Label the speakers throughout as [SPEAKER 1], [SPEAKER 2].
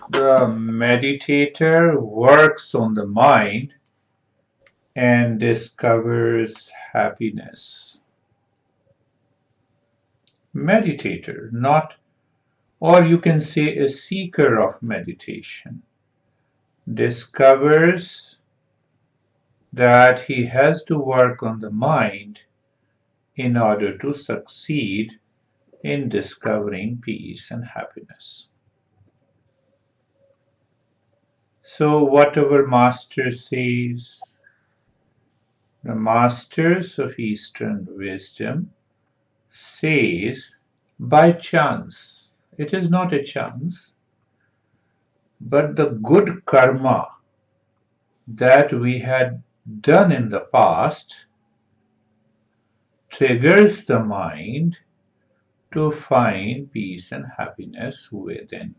[SPEAKER 1] The meditator works on the mind and discovers happiness. Meditator, not, or you can say a seeker of meditation, discovers that he has to work on the mind in order to succeed in discovering peace and happiness. So, what our master says, the masters of Eastern wisdom says, by chance, it is not a chance, but the good karma that we had done in the past triggers the mind to find peace and happiness within.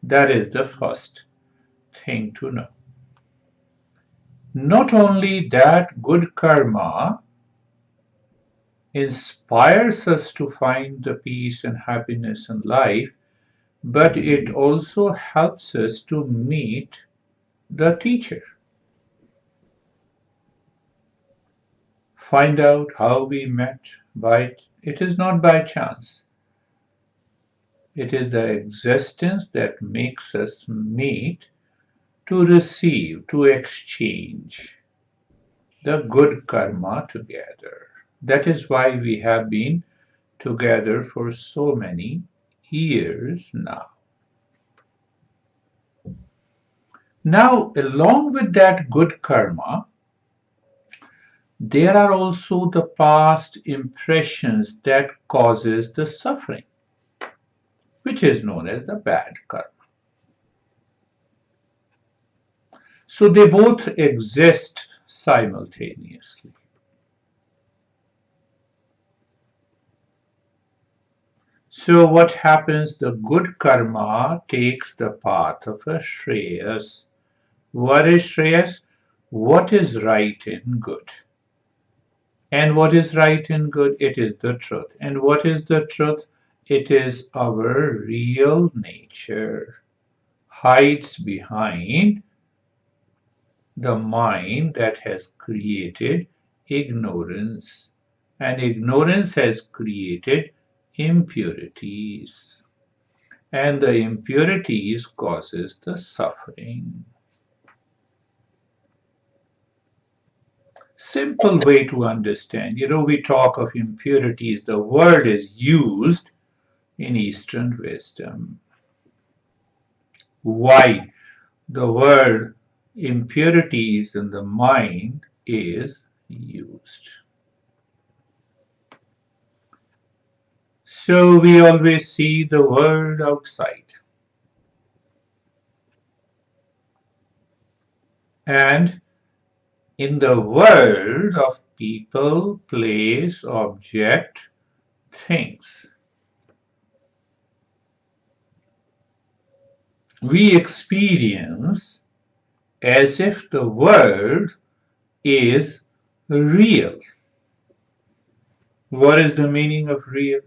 [SPEAKER 1] That is the first thing to know. Not only that, good karma inspires us to find the peace and happiness in life, but it also helps us to meet the teacher. Find out how we met. By it is not by chance. It is the existence that makes us meet to receive, to exchange the good karma together. That is why we have been together for so many years now. Now, along with that good karma, there are also the past impressions that causes the suffering, which is known as the bad karma. So they both exist simultaneously. So what happens? The good karma takes the path of a Shreyas. What is Shreyas? What is right and good? And what is right and good? It is the truth. And what is the truth? It is our real nature. Hides behind the mind that has created ignorance. And ignorance has created impurities. And the impurities causes the suffering. Simple way to understand. We talk of impurities. The word is used in Eastern wisdom. Why the word impurities in the mind is used. So we always see the world outside. And in the world of people, place, object, things, we experience as if the world is real. What is the meaning of real?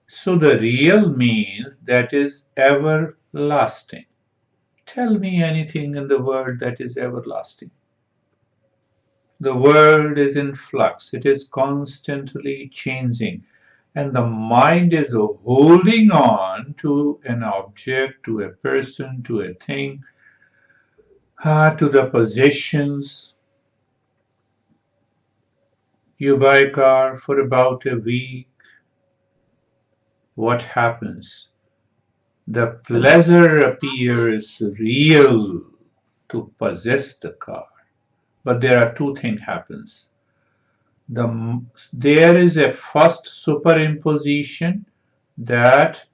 [SPEAKER 1] So the real means that is everlasting. Tell me anything in the world that is everlasting. The world is in flux, it is constantly changing, and the mind is holding on to an object, to a person, to a thing, to the possessions. You buy a car for about a week. What happens? The pleasure appears real to possess the car. But there are two things happens. There is a first superimposition that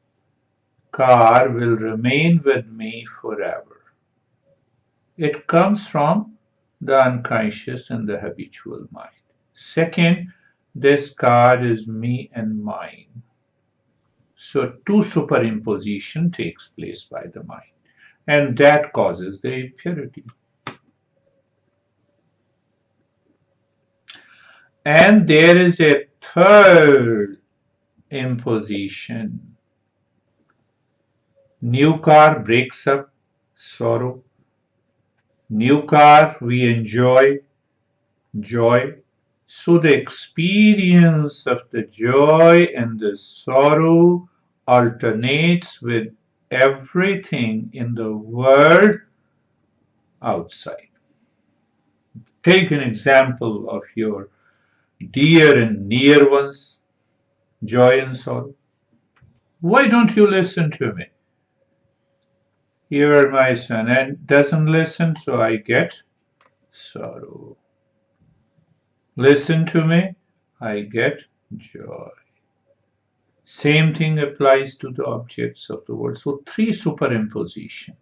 [SPEAKER 1] car will remain with me forever. It comes from the unconscious and the habitual mind. Second, this car is me and mine. So two superimposition takes place by the mind, and that causes the impurity. And there is a third imposition. New car breaks up, sorrow. New car we enjoy, joy. So the experience of the joy and the sorrow alternates with everything in the world outside. Take an example of your dear and near ones, joy and sorrow. Why don't you listen to me? You are my son, and doesn't listen, so I get sorrow. Listen to me, I get joy. Same thing applies to the objects of the world. So three superimposition.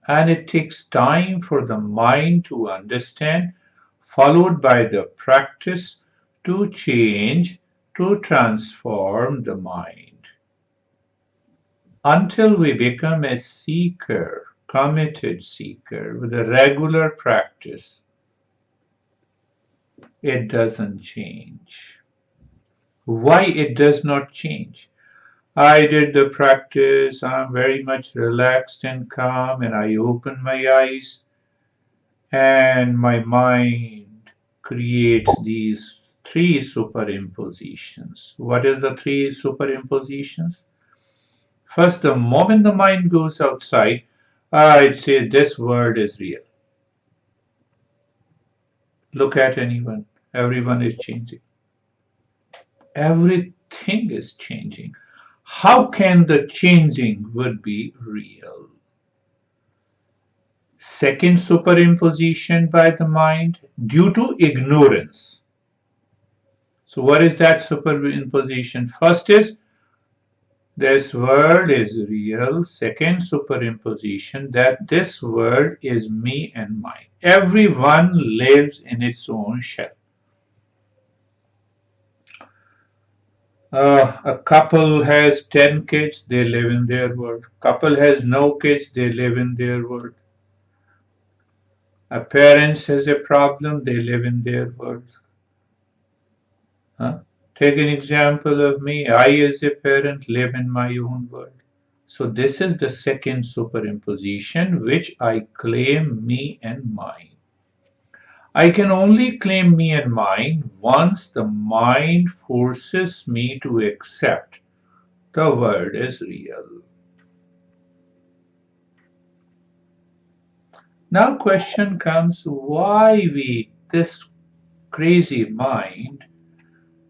[SPEAKER 1] And it takes time for the mind to understand, followed by the practice to change, to transform the mind. Until we become a seeker, committed seeker, with a regular practice, it doesn't change. Why it does not change? I did the practice, I'm very much relaxed and calm, and I open my eyes, and my mind creates these three superimpositions. What is the three superimpositions? First, the moment the mind goes outside, I'd say this world is real. Look at anyone, everyone is changing. Everything is changing. How can the changing would be real? Second superimposition by the mind due to ignorance. So what is that superimposition? First is this world is real. Second superimposition that this world is me and mine. Everyone lives in its own shell. A couple has 10 kids, they live in their world. Couple has no kids, they live in their world. A parent has a problem, they live in their world. Huh? Take an example of me. I, as a parent, live in my own world. So, this is the second superimposition which I claim me and mine. I can only claim me and mine once the mind forces me to accept the world is real. Now, question comes why this crazy mind,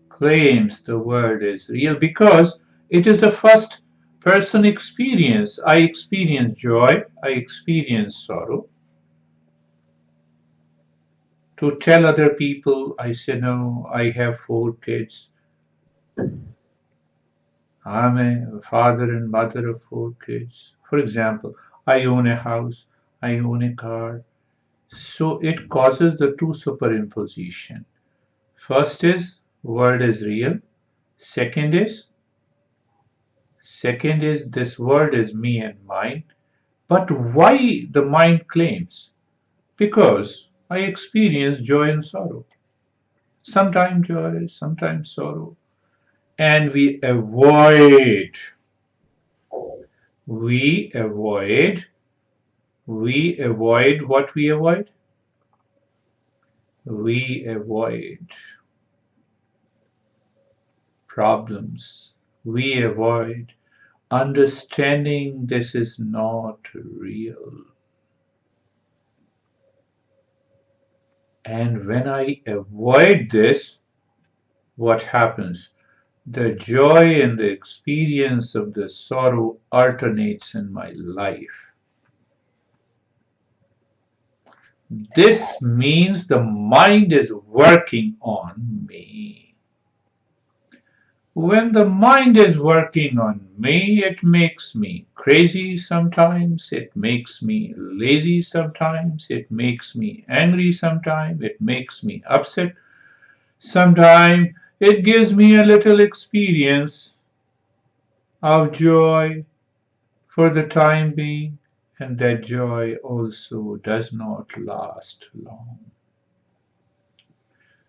[SPEAKER 1] claims the world is real because it is a first person experience. I experience joy, I experience sorrow. To tell other people, I say, no, I have 4 kids. I'm a father and mother of 4 kids. For example, I own a house, I own a car. So it causes the two superimposition. First is world is real. Second is Second is this world is me and mine. But why the mind claims? Because I experience joy and sorrow. Sometimes joy, sometimes sorrow. And we avoid, we avoid what we avoid? We avoid problems. We avoid understanding this is not real. And when I avoid this, what happens? The joy and the experience of the sorrow alternates in my life. This means the mind is working on me. When the mind is working on me, it makes me crazy sometimes, it makes me lazy sometimes, it makes me angry sometimes, it makes me upset sometimes, it gives me a little experience of joy for the time being, and that joy also does not last long.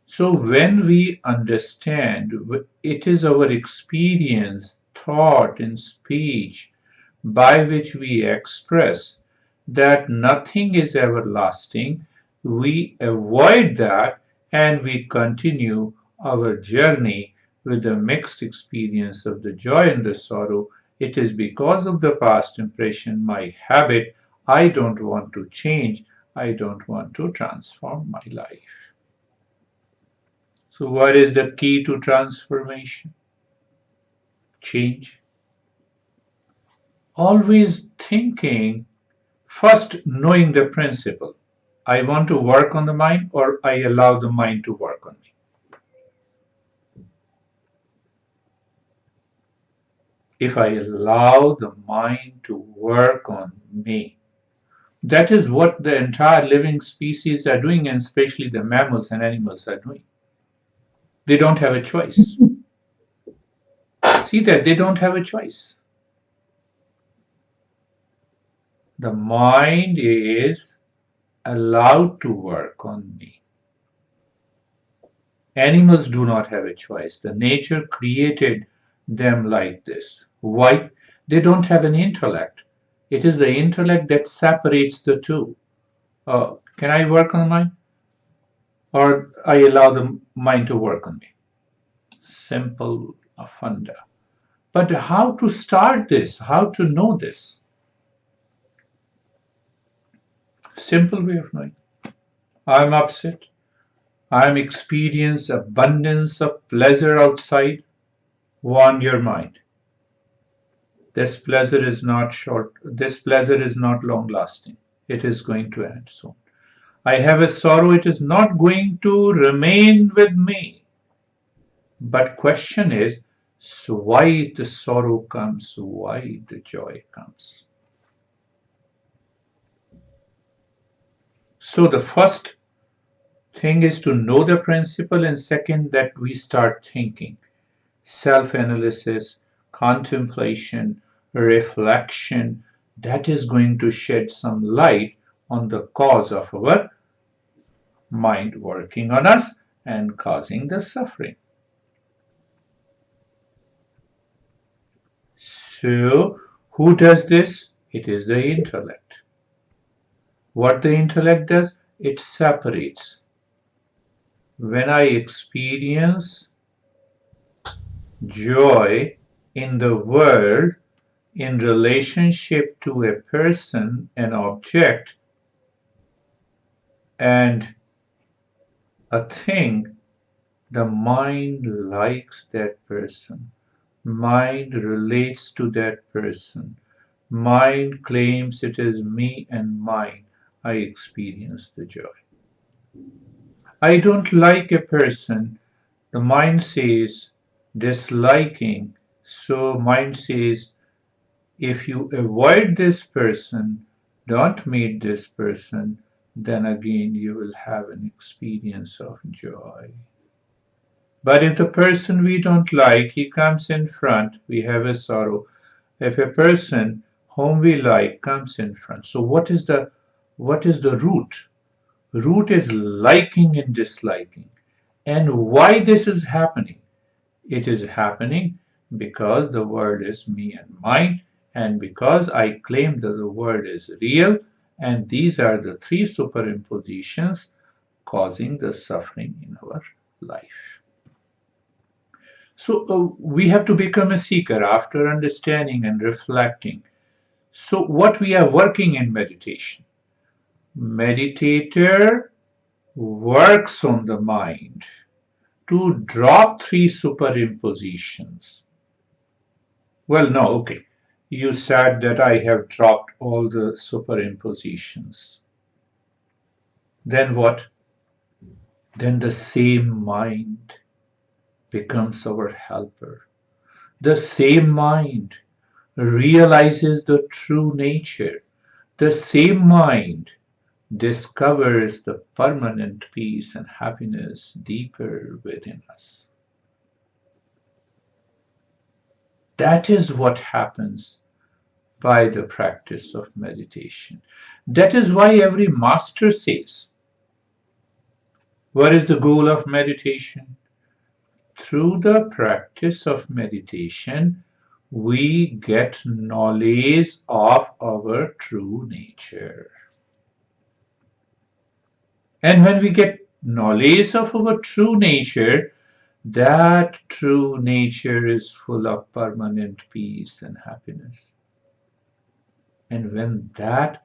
[SPEAKER 1] So, when we understand it is our experience, thought, and speech by which we express that nothing is everlasting, we avoid that and we continue our journey with a mixed experience of the joy and the sorrow. It is because of the past impression, my habit, I don't want to change, I don't want to transform my life. So, what is the key to transformation? Change. Always thinking, first knowing the principle. I want to work on the mind or I allow the mind to work on me. If I allow the mind to work on me, that is what the entire living species are doing, and especially the mammals and animals are doing. They don't have a choice. See that they don't have a choice. The mind is allowed to work on me. Animals do not have a choice. The nature created them like this. Why? They don't have an intellect. It is the intellect that separates the two. Can I work on mine? Or I allow the mind to work on me? Simple funda. But how to start this? How to know this? Simple way of knowing. I'm upset. I'm experiencing abundance of pleasure outside. Warn your mind. This pleasure is not short. This pleasure is not long lasting. It is going to end soon. I have a sorrow. It is not going to remain with me. But question is, so why the sorrow comes? Why the joy comes? So the first thing is to know the principle, and second that we start thinking. Self-analysis, contemplation, reflection, that is going to shed some light on the cause of our mind working on us and causing the suffering. So, who does this? It is the intellect. What the intellect does? It separates. When I experience joy in the world in relationship to a person, an object, and a thing, the mind likes that person. Mind relates to that person. Mind claims it is me and mine. I experience the joy. I don't like a person. The mind says disliking. So mind says if you avoid this person, don't meet this person, then again you will have an experience of joy. But if the person we don't like, he comes in front, we have a sorrow. If a person whom we like comes in front, so what is the root? Root is liking and disliking. And why this is happening? It is happening because the word is me and mine, and because I claim that the word is real, and these are the three superimpositions causing the suffering in our life. So we have to become a seeker after understanding and reflecting. So what we are working in meditation. Meditator works on the mind to drop three superimpositions. Well, no, okay. You said that I have dropped all the superimpositions. Then what? Then the same mind becomes our helper. The same mind realizes the true nature. The same mind discovers the permanent peace and happiness deeper within us. That is what happens by the practice of meditation. That is why every master says, what is the goal of meditation? Through the practice of meditation, we get knowledge of our true nature. And when we get knowledge of our true nature, that true nature is full of permanent peace and happiness. And when that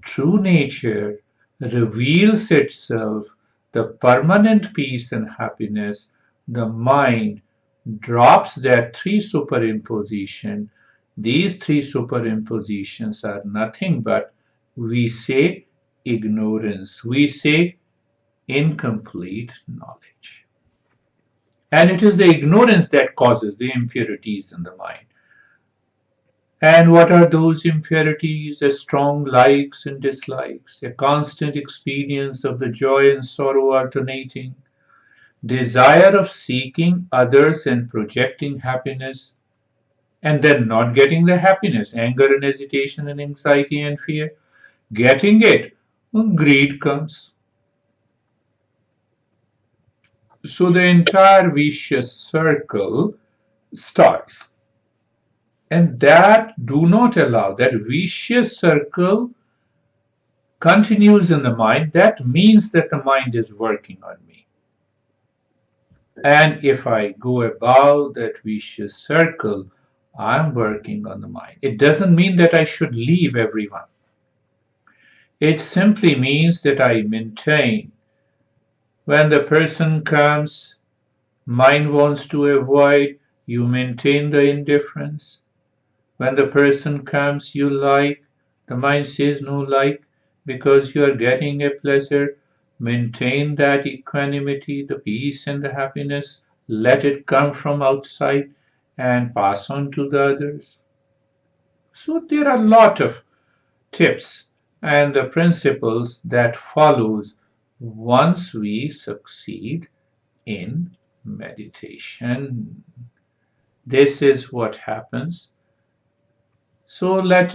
[SPEAKER 1] true nature reveals itself, the permanent peace and happiness, the mind drops their three superimposition. These three superimpositions are nothing but, we say, ignorance. We say incomplete knowledge. And it is the ignorance that causes the impurities in the mind. And what are those impurities? A strong likes and dislikes, a constant experience of the joy and sorrow alternating, desire of seeking others and projecting happiness, and then not getting the happiness, anger and hesitation and anxiety and fear. Getting it, greed comes. So the entire vicious circle starts. And that do not allow, that vicious circle continues in the mind, that means that the mind is working on me. And if I go above that vicious circle, I'm working on the mind. It doesn't mean that I should leave everyone. It simply means that I maintain. When the person comes, mind wants to avoid, you maintain the indifference. When the person comes you like, the mind says no like, because you are getting a pleasure. Maintain that equanimity, the peace and the happiness. Let it come from outside and pass on to the others. So there are a lot of tips and the principles that follows once we succeed in meditation. This is what happens. So let